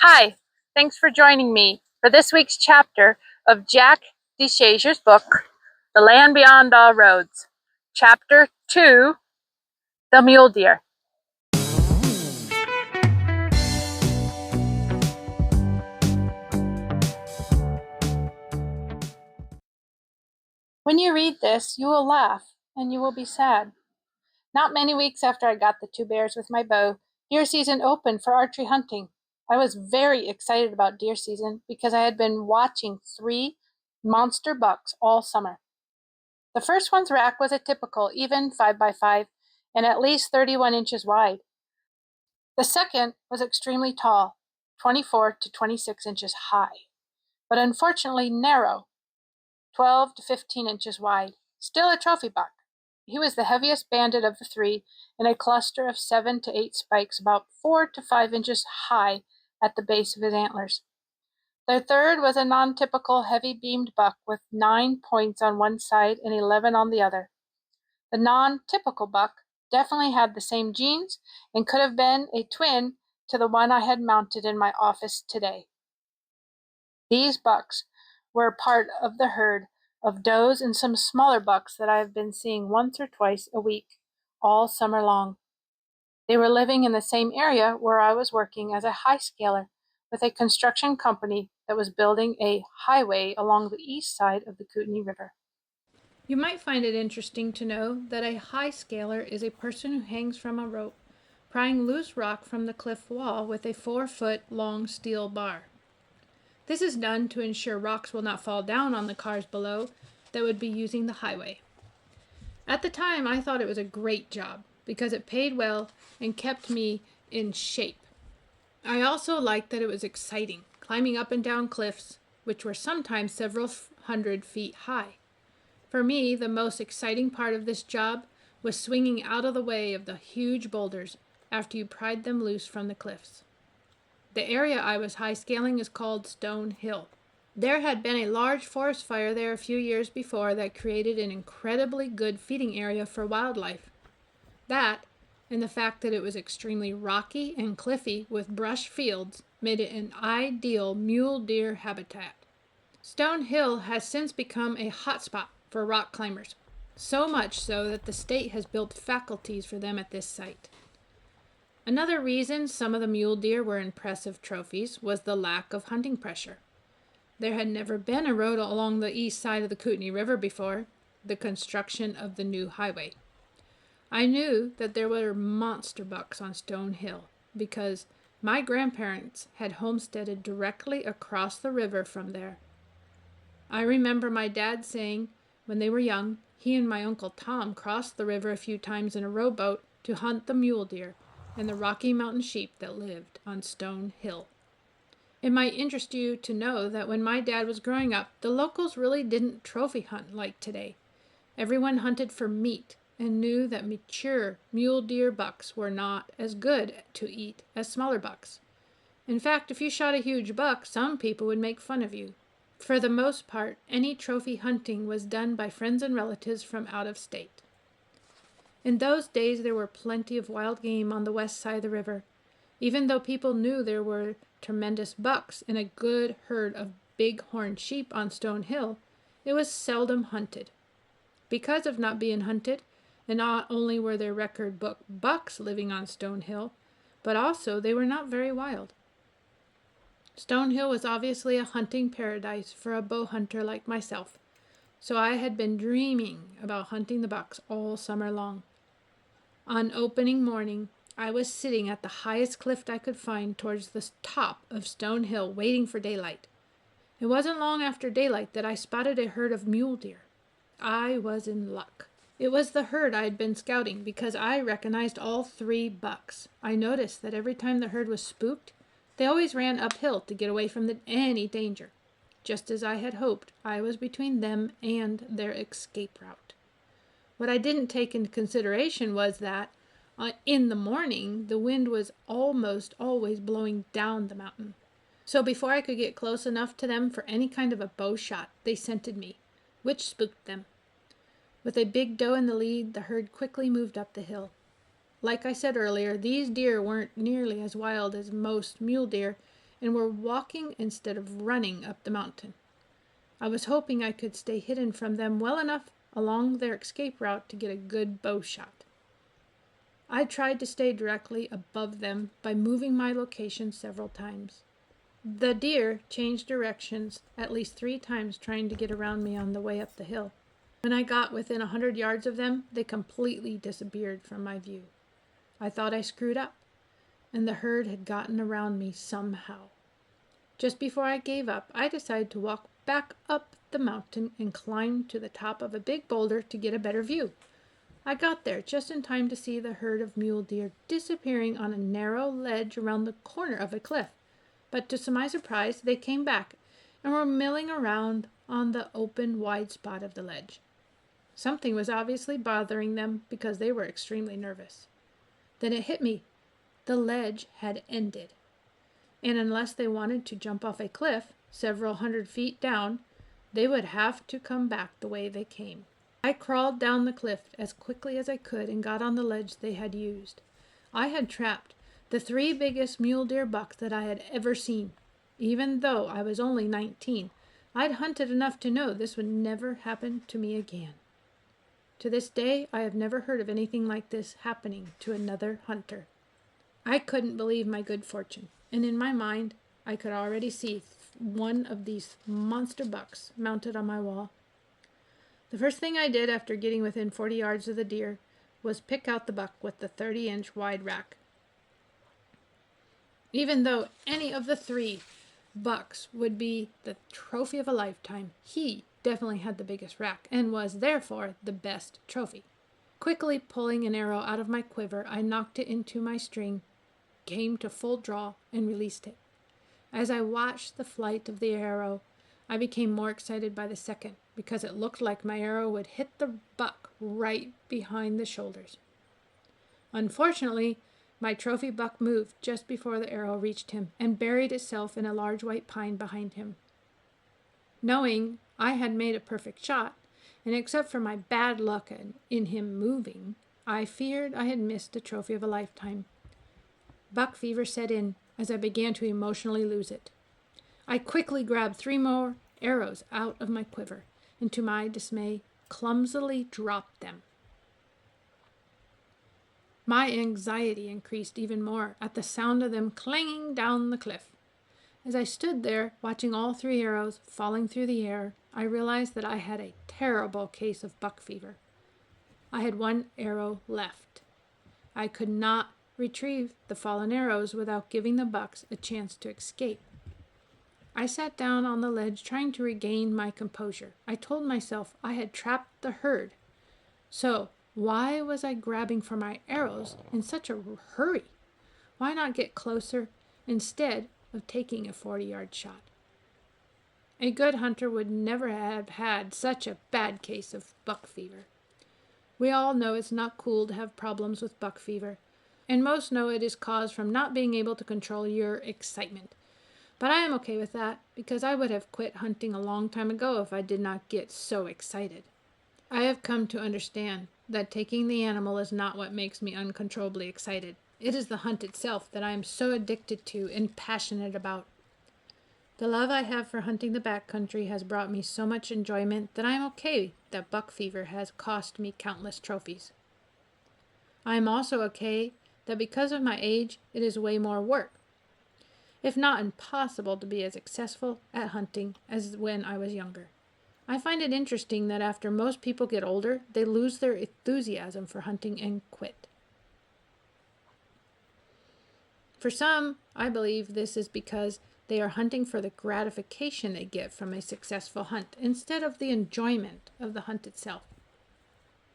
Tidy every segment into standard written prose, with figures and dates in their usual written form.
Hi, thanks for joining me for this week's chapter of Jack DeShazer's book, The Land Beyond All Roads, Chapter 2, The Mule Deer. When you read this, you will laugh and you will be sad. Not many weeks after I got the 2 bears with my bow, deer season opened for archery hunting. I was very excited about deer season because I had been watching 3 monster bucks all summer. The first one's rack was a typical even 5x5 and at least 31 inches wide. The second was extremely tall, 24 to 26 inches high, but unfortunately narrow, 12 to 15 inches wide. Still a trophy buck. He was the heaviest banded of the 3 in a cluster of 7 to 8 spikes about 4 to 5 inches high at the base of his antlers. The third was a non-typical heavy-beamed buck with 9 points on one side and 11 on the other. The non-typical buck definitely had the same genes and could have been a twin to the one I had mounted in my office today. These bucks were part of the herd of does and some smaller bucks that I have been seeing once or twice a week all summer long. They were living in the same area where I was working as a high scaler with a construction company that was building a highway along the east side of the Kootenai River. You might find it interesting to know that a high scaler is a person who hangs from a rope, prying loose rock from the cliff wall with a 4-foot long steel bar. This is done to ensure rocks will not fall down on the cars below that would be using the highway. At the time, I thought it was a great job because it paid well and kept me in shape. I also liked that it was exciting, climbing up and down cliffs, which were sometimes several hundred feet high. For me, the most exciting part of this job was swinging out of the way of the huge boulders after you pried them loose from the cliffs. The area I was high scaling is called Stone Hill. There had been a large forest fire there a few years before that created an incredibly good feeding area for wildlife. That, and the fact that it was extremely rocky and cliffy with brush fields, made it an ideal mule deer habitat. Stone Hill has since become a hotspot for rock climbers, so much so that the state has built faculties for them at this site. Another reason some of the mule deer were impressive trophies was the lack of hunting pressure. There had never been a road along the east side of the Kootenai River before the construction of the new highway. I knew that there were monster bucks on Stone Hill because my grandparents had homesteaded directly across the river from there. I remember my dad saying, when they were young, he and my Uncle Tom crossed the river a few times in a rowboat to hunt the mule deer and the Rocky Mountain sheep that lived on Stone Hill. It might interest you to know that when my dad was growing up, the locals really didn't trophy hunt like today. Everyone hunted for meat and knew that mature mule deer bucks were not as good to eat as smaller bucks. In fact, if you shot a huge buck, some people would make fun of you. For the most part, any trophy hunting was done by friends and relatives from out of state. In those days, there were plenty of wild game on the west side of the river. Even though people knew there were tremendous bucks and a good herd of big-horned sheep on Stone Hill, it was seldom hunted. Because of not being hunted, and not only were there record book bucks living on Stone Hill, but also they were not very wild. Stone Hill was obviously a hunting paradise for a bow hunter like myself, so I had been dreaming about hunting the bucks all summer long. On opening morning, I was sitting at the highest cliff I could find towards the top of Stone Hill waiting for daylight. It wasn't long after daylight that I spotted a herd of mule deer. I was in luck. It was the herd I had been scouting because I recognized all 3 bucks. I noticed that every time the herd was spooked, they always ran uphill to get away from any danger. Just as I had hoped, I was between them and their escape route. What I didn't take into consideration was that in the morning, the wind was almost always blowing down the mountain. So before I could get close enough to them for any kind of a bow shot, they scented me, which spooked them. With a big doe in the lead, the herd quickly moved up the hill. Like I said earlier, these deer weren't nearly as wild as most mule deer, and were walking instead of running up the mountain. I was hoping I could stay hidden from them well enough along their escape route to get a good bow shot. I tried to stay directly above them by moving my location several times. The deer changed directions at least 3 times trying to get around me on the way up the hill. When I got within 100 yards of them, they completely disappeared from my view. I thought I screwed up, and the herd had gotten around me somehow. Just before I gave up, I decided to walk back up the mountain and climb to the top of a big boulder to get a better view. I got there just in time to see the herd of mule deer disappearing on a narrow ledge around the corner of a cliff. But to my surprise, they came back and were milling around on the open, wide spot of the ledge. Something was obviously bothering them because they were extremely nervous. Then it hit me. The ledge had ended. And unless they wanted to jump off a cliff several 100 feet down, they would have to come back the way they came. I crawled down the cliff as quickly as I could and got on the ledge they had used. I had trapped the 3 biggest mule deer bucks that I had ever seen. Even though I was only 19, I'd hunted enough to know this would never happen to me again. To this day, I have never heard of anything like this happening to another hunter. I couldn't believe my good fortune, and in my mind, I could already see one of these monster bucks mounted on my wall. The first thing I did after getting within 40 yards of the deer was pick out the buck with the 30-inch wide rack. Even though any of the 3 bucks would be the trophy of a lifetime, he definitely had the biggest rack and was therefore the best trophy. Quickly pulling an arrow out of my quiver, I knocked it into my string, came to full draw, and released it. As I watched the flight of the arrow, I became more excited by the second because it looked like my arrow would hit the buck right behind the shoulders. Unfortunately, my trophy buck moved just before the arrow reached him and buried itself in a large white pine behind him. Knowing I had made a perfect shot, and except for my bad luck in him moving, I feared I had missed a trophy of a lifetime. Buck fever set in as I began to emotionally lose it. I quickly grabbed 3 more arrows out of my quiver, and to my dismay, clumsily dropped them. My anxiety increased even more at the sound of them clanging down the cliff. As I stood there, watching all 3 arrows falling through the air, I realized that I had a terrible case of buck fever. I had 1 arrow left. I could not retrieve the fallen arrows without giving the bucks a chance to escape. I sat down on the ledge trying to regain my composure. I told myself I had trapped the herd. So why was I grabbing for my arrows in such a hurry? Why not get closer instead of taking a 40-yard shot? A good hunter would never have had such a bad case of buck fever. We all know it's not cool to have problems with buck fever, and most know it is caused from not being able to control your excitement. But I am okay with that because I would have quit hunting a long time ago if I did not get so excited. I have come to understand that taking the animal is not what makes me uncontrollably excited. It is the hunt itself that I am so addicted to and passionate about. The love I have for hunting the backcountry has brought me so much enjoyment that I am okay that buck fever has cost me countless trophies. I am also okay that because of my age, it is way more work, if not impossible, to be as successful at hunting as when I was younger. I find it interesting that after most people get older, they lose their enthusiasm for hunting and quit. For some, I believe this is because they are hunting for the gratification they get from a successful hunt instead of the enjoyment of the hunt itself.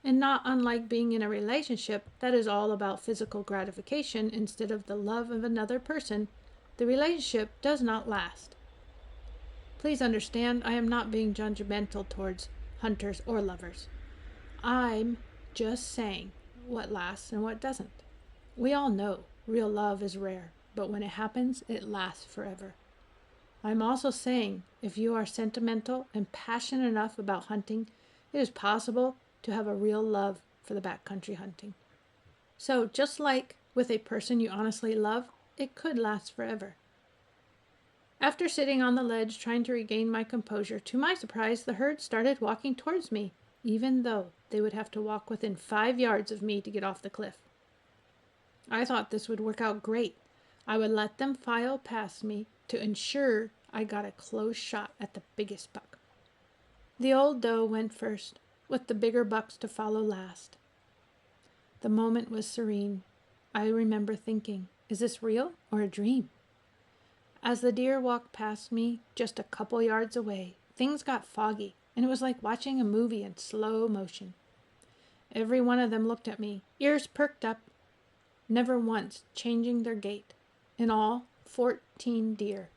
And not unlike being in a relationship that is all about physical gratification instead of the love of another person, the relationship does not last. Please understand, I am not being judgmental towards hunters or lovers. I'm just saying what lasts and what doesn't. We all know real love is rare, but when it happens, it lasts forever. I'm also saying if you are sentimental and passionate enough about hunting, it is possible to have a real love for the backcountry hunting. So just like with a person you honestly love, it could last forever. After sitting on the ledge trying to regain my composure, to my surprise, the herd started walking towards me, even though they would have to walk within 5 yards of me to get off the cliff. I thought this would work out great. I would let them file past me to ensure I got a close shot at the biggest buck. The old doe went first, with the bigger bucks to follow last. The moment was serene. I remember thinking, is this real or a dream? As the deer walked past me just a couple yards away, things got foggy, and it was like watching a movie in slow motion. Every one of them looked at me, ears perked up, never once changing their gait. In all, 14 deer.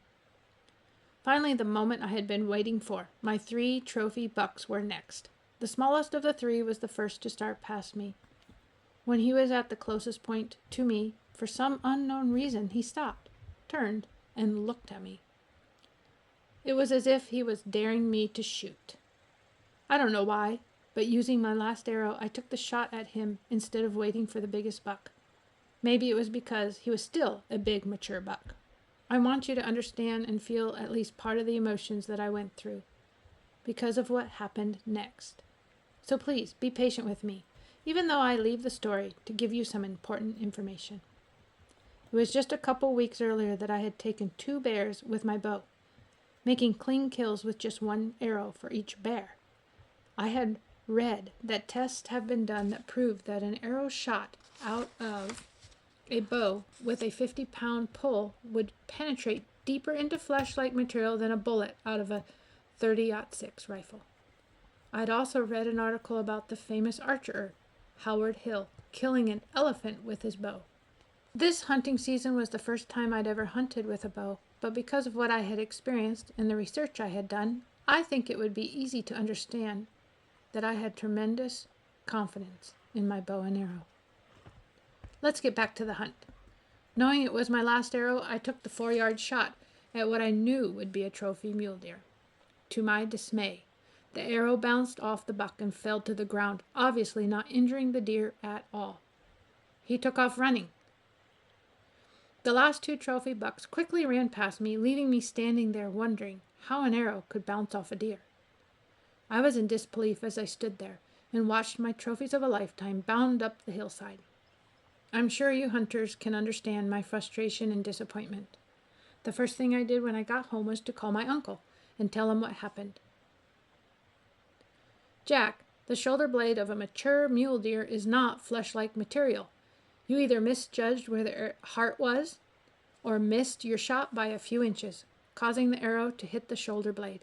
Finally, the moment I had been waiting for, my 3 trophy bucks were next. The smallest of the 3 was the first to start past me. When he was at the closest point to me, for some unknown reason, he stopped, turned, and looked at me. It was as if he was daring me to shoot. I don't know why, but using my last arrow, I took the shot at him instead of waiting for the biggest buck. Maybe it was because he was still a big, mature buck. I want you to understand and feel at least part of the emotions that I went through because of what happened next. So please, be patient with me, even though I leave the story to give you some important information. It was just a couple weeks earlier that I had taken 2 bears with my bow, making clean kills with just 1 arrow for each bear. I had read that tests have been done that prove that an arrow shot out of a bow with a 50-pound pull would penetrate deeper into flesh-like material than a bullet out of a .30-06 rifle. I'd also read an article about the famous archer, Howard Hill, killing an elephant with his bow. This hunting season was the first time I'd ever hunted with a bow, but because of what I had experienced and the research I had done, I think it would be easy to understand that I had tremendous confidence in my bow and arrow. Let's get back to the hunt. Knowing it was my last arrow, I took the 4-yard shot at what I knew would be a trophy mule deer. To my dismay, the arrow bounced off the buck and fell to the ground, obviously not injuring the deer at all. He took off running. The last 2 trophy bucks quickly ran past me, leaving me standing there wondering how an arrow could bounce off a deer. I was in disbelief as I stood there and watched my trophies of a lifetime bound up the hillside. I'm sure you hunters can understand my frustration and disappointment. The first thing I did when I got home was to call my uncle and tell him what happened. Jack, the shoulder blade of a mature mule deer is not flesh-like material. You either misjudged where the heart was or missed your shot by a few inches, causing the arrow to hit the shoulder blade.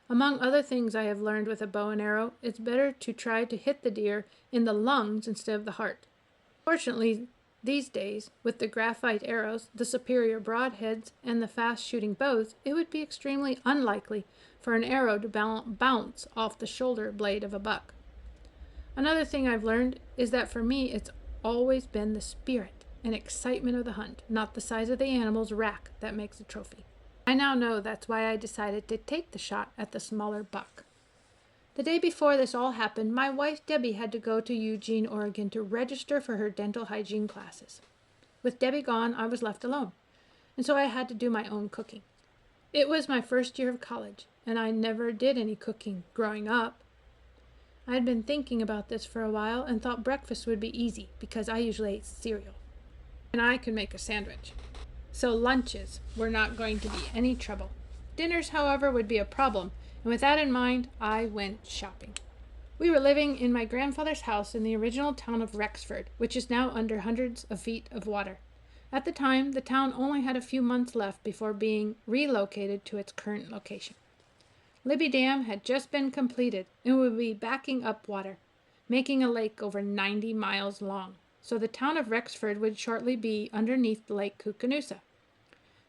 Among other things I have learned with a bow and arrow, it's better to try to hit the deer in the lungs instead of the heart. Fortunately, these days, with the graphite arrows, the superior broadheads, and the fast-shooting bows, it would be extremely unlikely for an arrow to bounce off the shoulder blade of a buck. Another thing I've learned is that for me, it's always been the spirit and excitement of the hunt, not the size of the animal's rack, that makes a trophy. I now know that's why I decided to take the shot at the smaller buck. The day before this all happened, my wife Debbie had to go to Eugene, Oregon to register for her dental hygiene classes. With Debbie gone, I was left alone, and so I had to do my own cooking. It was my first year of college, and I never did any cooking growing up. I had been thinking about this for a while and thought breakfast would be easy because I usually ate cereal, and I could make a sandwich. So lunches were not going to be any trouble. Dinners, however, would be a problem, and with that in mind, I went shopping. We were living in my grandfather's house in the original town of Rexford, which is now under hundreds of feet of water. At the time, the town only had a few months left before being relocated to its current location. Libby Dam had just been completed and would be backing up water, making a lake over 90 miles long, so the town of Rexford would shortly be underneath Lake Kootenai.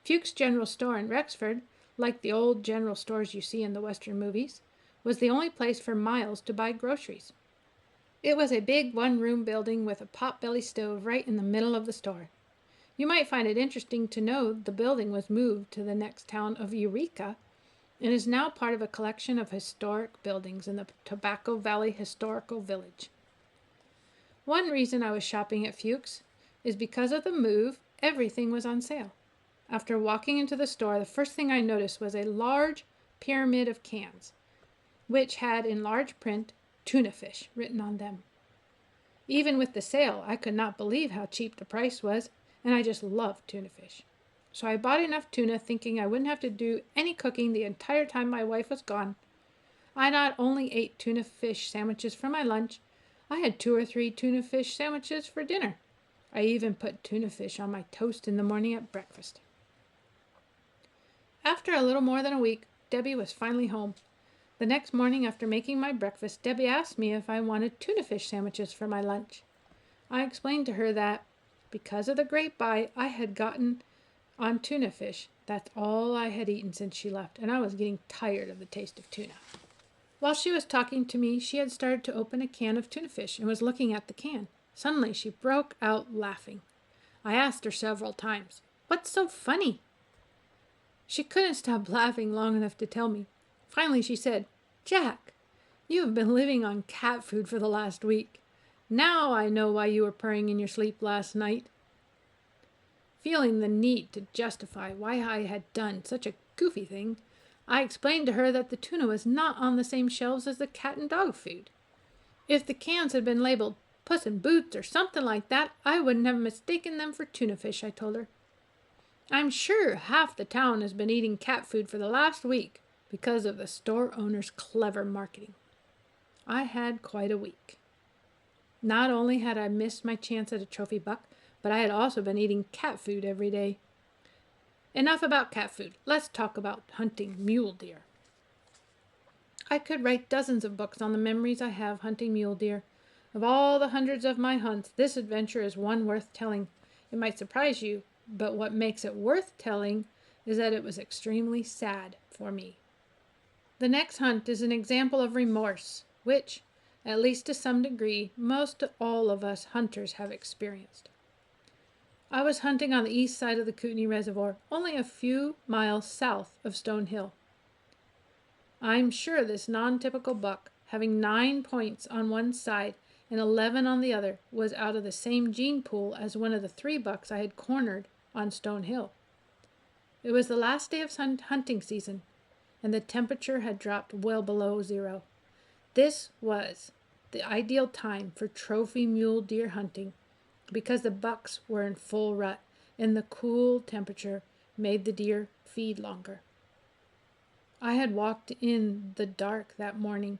Fuchs General Store in Rexford, like the old general stores you see in the Western movies, was the only place for miles to buy groceries. It was a big one-room building with a pot-belly stove right in the middle of the store. You might find it interesting to know the building was moved to the next town of Eureka and is now part of a collection of historic buildings in the Tobacco Valley Historical Village. One reason I was shopping at Fuchs is because of the move, everything was on sale. After walking into the store, the first thing I noticed was a large pyramid of cans, which had in large print tuna fish written on them. Even with the sale, I could not believe how cheap the price was, and I just loved tuna fish. So I bought enough tuna thinking I wouldn't have to do any cooking the entire time my wife was gone. I not only ate tuna fish sandwiches for my lunch, I had 2 or 3 tuna fish sandwiches for dinner. I even put tuna fish on my toast in the morning at breakfast. After a little more than a week, Debbie was finally home. The next morning after making my breakfast, Debbie asked me if I wanted tuna fish sandwiches for my lunch. I explained to her that, because of the great buy I had gotten on tuna fish, that's all I had eaten since she left, and I was getting tired of the taste of tuna. While she was talking to me, she had started to open a can of tuna fish and was looking at the can. Suddenly, she broke out laughing. I asked her several times, "What's so funny?" She couldn't stop laughing long enough to tell me. Finally, she said, "Jack, you have been living on cat food for the last week. Now I know why you were purring in your sleep last night." Feeling the need to justify why I had done such a goofy thing, I explained to her that the tuna was not on the same shelves as the cat and dog food. If the cans had been labeled Puss in Boots or something like that, I wouldn't have mistaken them for tuna fish, I told her. "I'm sure half the town has been eating cat food for the last week because of the store owner's clever marketing." I had quite a week. Not only had I missed my chance at a trophy buck, but I had also been eating cat food every day. Enough about cat food. Let's talk about hunting mule deer. I could write dozens of books on the memories I have hunting mule deer. Of all the hundreds of my hunts, this adventure is one worth telling. It might surprise you, but what makes it worth telling is that it was extremely sad for me. The next hunt is an example of remorse, which, at least to some degree, most all of us hunters have experienced. I was hunting on the east side of the Kootenai Reservoir, only a few miles south of Stone Hill. I'm sure this non-typical buck, having 9 points on one side and 11 on the other, was out of the same gene pool as one of the 3 bucks I had cornered on Stone Hill. It was the last day of hunting season, and the temperature had dropped well below zero. This was the ideal time for trophy mule deer hunting because the bucks were in full rut and the cool temperature made the deer feed longer. I had walked in the dark that morning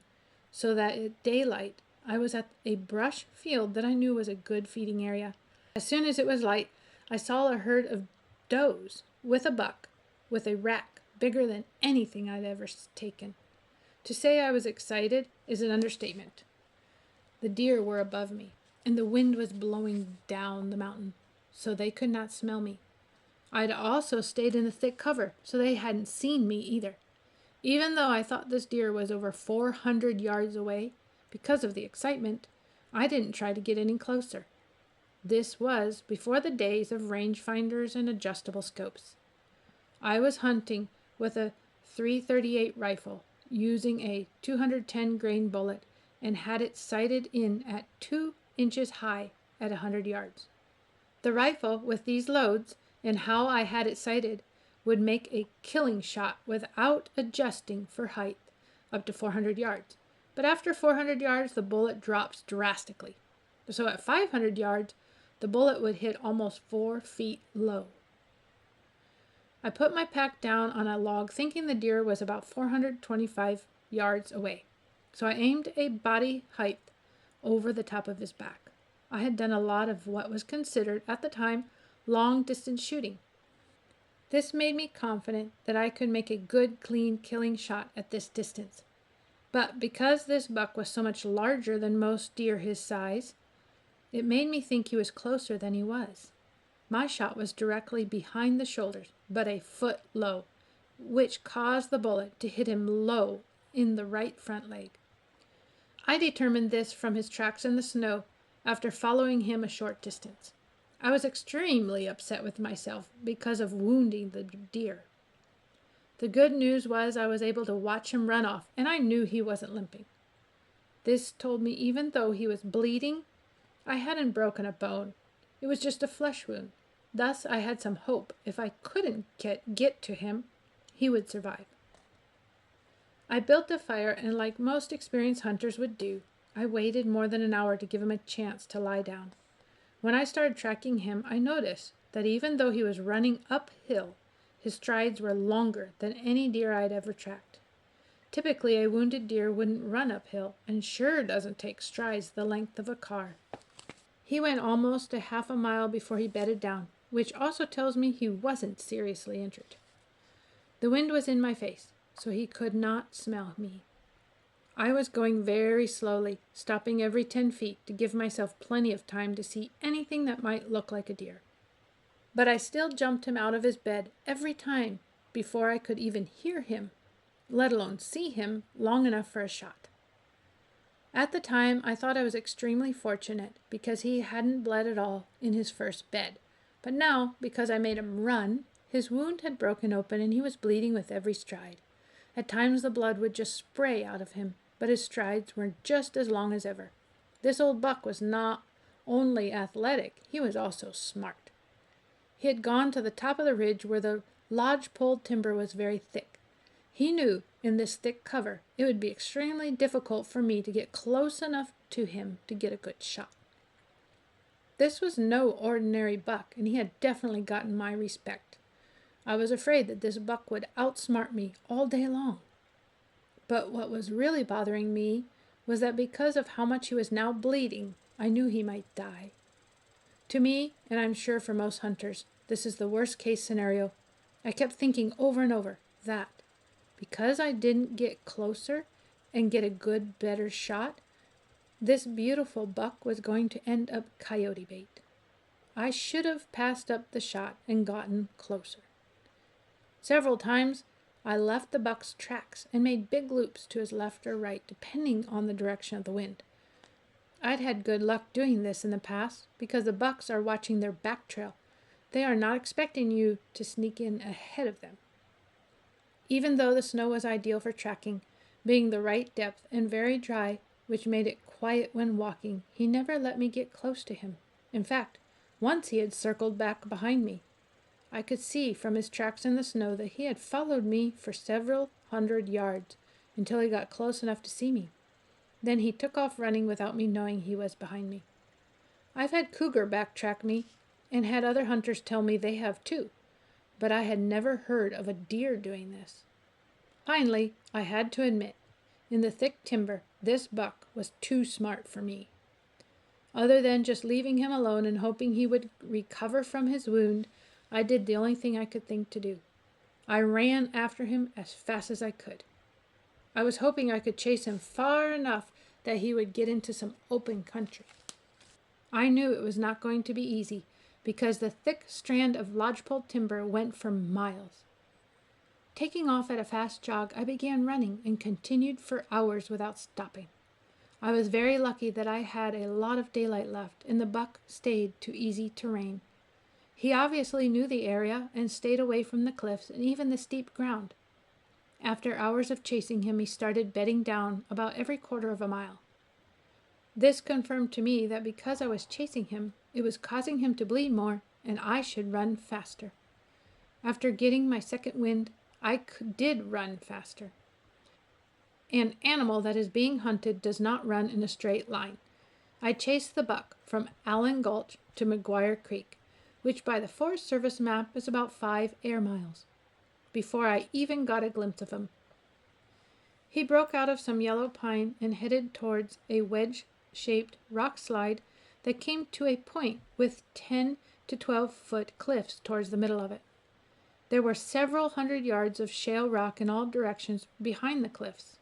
so that at daylight I was at a brush field that I knew was a good feeding area. As soon as it was light, I saw a herd of does with a buck with a rack bigger than anything I'd ever taken. To say I was excited is an understatement. The deer were above me, and the wind was blowing down the mountain, so they could not smell me. I'd also stayed in the thick cover, so they hadn't seen me either. Even though I thought this deer was over 400 yards away, because of the excitement, I didn't try to get any closer. This was before the days of rangefinders and adjustable scopes. I was hunting with a .338 rifle, using a 210 grain bullet, and had it sighted in at 2 inches high at 100 yards. The rifle with these loads and how I had it sighted would make a killing shot without adjusting for height up to 400 yards. But after 400 yards, the bullet drops drastically. So at 500 yards, the bullet would hit almost 4 feet low. I put my pack down on a log thinking the deer was about 425 yards away. So I aimed a body height over the top of his back. I had done a lot of what was considered, at the time, long distance shooting. This made me confident that I could make a good, clean killing shot at this distance. But because this buck was so much larger than most deer his size, it made me think he was closer than he was. My shot was directly behind the shoulders, but a foot low, which caused the bullet to hit him low in the right front leg. I determined this from his tracks in the snow after following him a short distance. I was extremely upset with myself because of wounding the deer. The good news was I was able to watch him run off, and I knew he wasn't limping. This told me even though he was bleeding, I hadn't broken a bone. It was just a flesh wound. Thus I had some hope if I couldn't get to him, he would survive. I built a fire, and like most experienced hunters would do, I waited more than an hour to give him a chance to lie down. When I started tracking him, I noticed that even though he was running uphill, his strides were longer than any deer I'd ever tracked. Typically, a wounded deer wouldn't run uphill, and sure doesn't take strides the length of a car. He went almost a half a mile before he bedded down, which also tells me he wasn't seriously injured. The wind was in my face, so he could not smell me. I was going very slowly, stopping every 10 feet to give myself plenty of time to see anything that might look like a deer. But I still jumped him out of his bed every time before I could even hear him, let alone see him long enough for a shot. At the time, I thought I was extremely fortunate because he hadn't bled at all in his first bed. But now, because I made him run, his wound had broken open and he was bleeding with every stride. At times the blood would just spray out of him, but his strides were just as long as ever. This old buck was not only athletic, he was also smart. He had gone to the top of the ridge where the lodge-pole timber was very thick. He knew in this thick cover it would be extremely difficult for me to get close enough to him to get a good shot. This was no ordinary buck, and he had definitely gotten my respect. I was afraid that this buck would outsmart me all day long. But what was really bothering me was that because of how much he was now bleeding, I knew he might die. To me, and I'm sure for most hunters, this is the worst case scenario. I kept thinking over and over that because I didn't get closer and get a good, better shot, this beautiful buck was going to end up coyote bait. I should have passed up the shot and gotten closer. Several times, I left the buck's tracks and made big loops to his left or right, depending on the direction of the wind. I'd had good luck doing this in the past because the bucks are watching their back trail. They are not expecting you to sneak in ahead of them. Even though the snow was ideal for tracking, being the right depth and very dry, which made it quiet when walking, he never let me get close to him. In fact, once he had circled back behind me. I could see from his tracks in the snow that he had followed me for several 100 yards until he got close enough to see me. Then he took off running without me knowing he was behind me. I've had cougar backtrack me and had other hunters tell me they have too, but I had never heard of a deer doing this. Finally, I had to admit, in the thick timber, this buck was too smart for me. Other than just leaving him alone and hoping he would recover from his wound, I did the only thing I could think to do. I ran after him as fast as I could. I was hoping I could chase him far enough that he would get into some open country. I knew it was not going to be easy because the thick strand of lodgepole timber went for miles. Taking off at a fast jog, I began running and continued for hours without stopping. I was very lucky that I had a lot of daylight left and the buck stayed to easy terrain. He obviously knew the area and stayed away from the cliffs and even the steep ground. After hours of chasing him, he started bedding down about every quarter of a mile. This confirmed to me that because I was chasing him, it was causing him to bleed more and I should run faster. After getting my second wind, I did run faster. An animal that is being hunted does not run in a straight line. I chased the buck from Allen Gulch to McGuire Creek, which by the Forest Service map is about 5 air miles, before I even got a glimpse of him. He broke out of some yellow pine and headed towards a wedge-shaped rock slide that came to a point with 10 to 12-foot cliffs towards the middle of it. There were several 100 yards of shale rock in all directions behind the cliffs.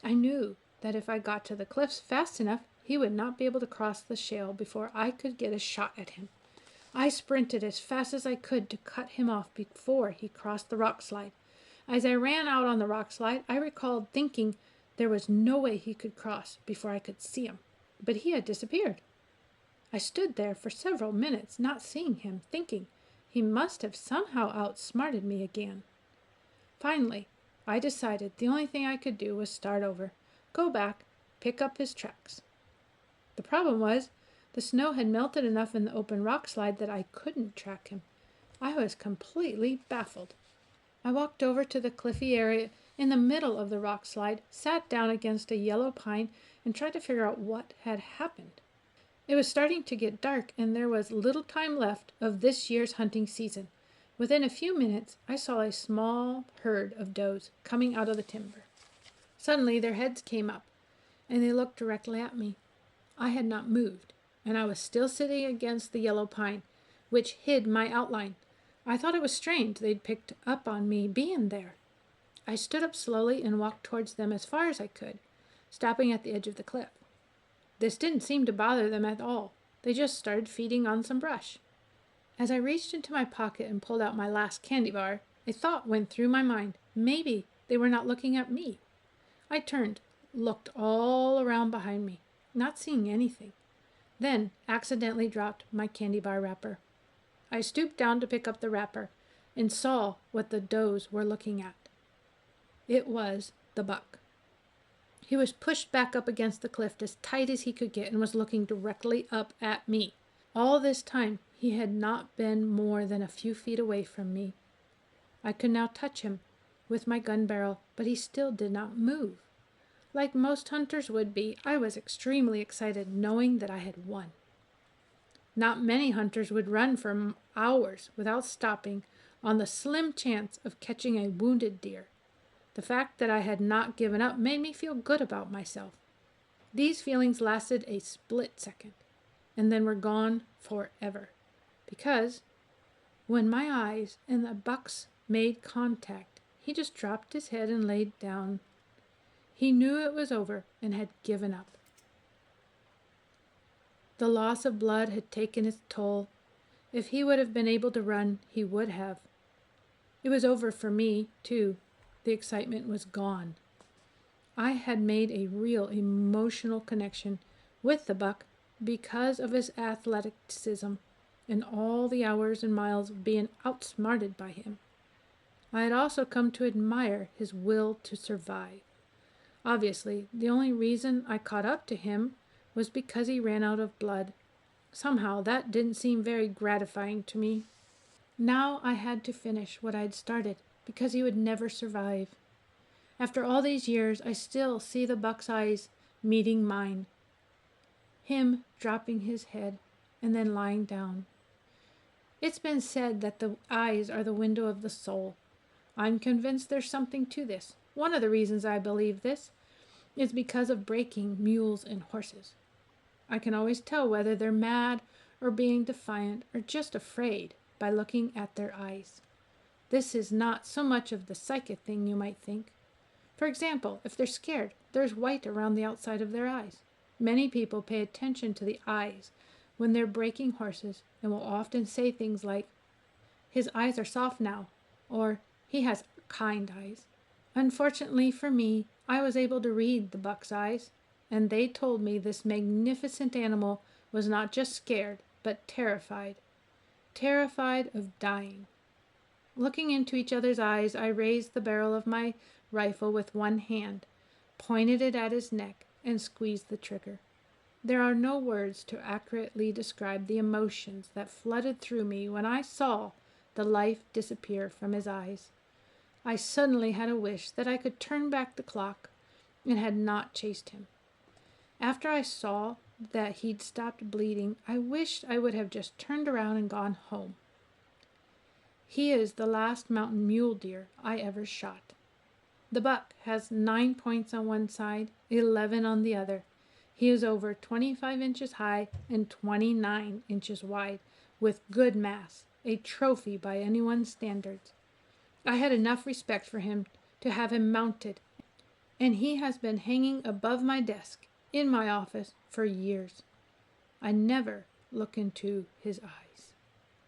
I knew that if I got to the cliffs fast enough, he would not be able to cross the shale before I could get a shot at him. I sprinted as fast as I could to cut him off before he crossed the rock slide. As I ran out on the rock slide, I recalled thinking there was no way he could cross before I could see him, but he had disappeared. I stood there for several minutes, not seeing him, thinking he must have somehow outsmarted me again. Finally, I decided the only thing I could do was start over, go back, pick up his tracks. The problem was The snow had melted enough in the open rock slide that I couldn't track him. I was completely baffled. I walked over to the cliffy area in the middle of the rock slide, sat down against a yellow pine, and tried to figure out what had happened. It was starting to get dark, and there was little time left of this year's hunting season. Within a few minutes, I saw a small herd of does coming out of the timber. Suddenly, their heads came up, and they looked directly at me. I had not moved, and I was still sitting against the yellow pine, which hid my outline. I thought it was strange they'd picked up on me being there. I stood up slowly and walked towards them as far as I could, stopping at the edge of the cliff. This didn't seem to bother them at all. They just started feeding on some brush. As I reached into my pocket and pulled out my last candy bar, a thought went through my mind. Maybe they were not looking at me. I turned, looked all around behind me, not seeing anything. Then accidentally dropped my candy bar wrapper. I stooped down to pick up the wrapper and saw what the does were looking at. It was the buck. He was pushed back up against the cliff as tight as he could get and was looking directly up at me. All this time, he had not been more than a few feet away from me. I could now touch him with my gun barrel, but he still did not move. Like most hunters would be, I was extremely excited knowing that I had won. Not many hunters would run for hours without stopping on the slim chance of catching a wounded deer. The fact that I had not given up made me feel good about myself. These feelings lasted a split second and then were gone forever, because when my eyes and the buck's made contact, he just dropped his head and laid down. He knew it was over and had given up. The loss of blood had taken its toll. If he would have been able to run, he would have. It was over for me, too. The excitement was gone. I had made a real emotional connection with the buck because of his athleticism and all the hours and miles of being outsmarted by him. I had also come to admire his will to survive. Obviously, the only reason I caught up to him was because he ran out of blood. Somehow that didn't seem very gratifying to me. Now I had to finish what I'd started, because he would never survive. After all these years, I still see the buck's eyes meeting mine. Him dropping his head and then lying down. It's been said that the eyes are the window of the soul. I'm convinced there's something to this. One of the reasons I believe this is because of breaking mules and horses. I can always tell whether they're mad or being defiant or just afraid by looking at their eyes. This is not so much of the psychic thing you might think. For example, if they're scared, there's white around the outside of their eyes. Many people pay attention to the eyes when they're breaking horses and will often say things like, "His eyes are soft now," or "He has kind eyes." Unfortunately for me, I was able to read the buck's eyes, and they told me this magnificent animal was not just scared, but terrified. Terrified of dying. Looking into each other's eyes, I raised the barrel of my rifle with one hand, pointed it at his neck, and squeezed the trigger. There are no words to accurately describe the emotions that flooded through me when I saw the life disappear from his eyes. I suddenly had a wish that I could turn back the clock and had not chased him. After I saw that he'd stopped bleeding, I wished I would have just turned around and gone home. He is the last mountain mule deer I ever shot. The buck has 9 points on one side, 11 on the other. He is over 25 inches high and 29 inches wide, with good mass, a trophy by anyone's standards. I had enough respect for him to have him mounted, and he has been hanging above my desk in my office for years. I never look into his eyes.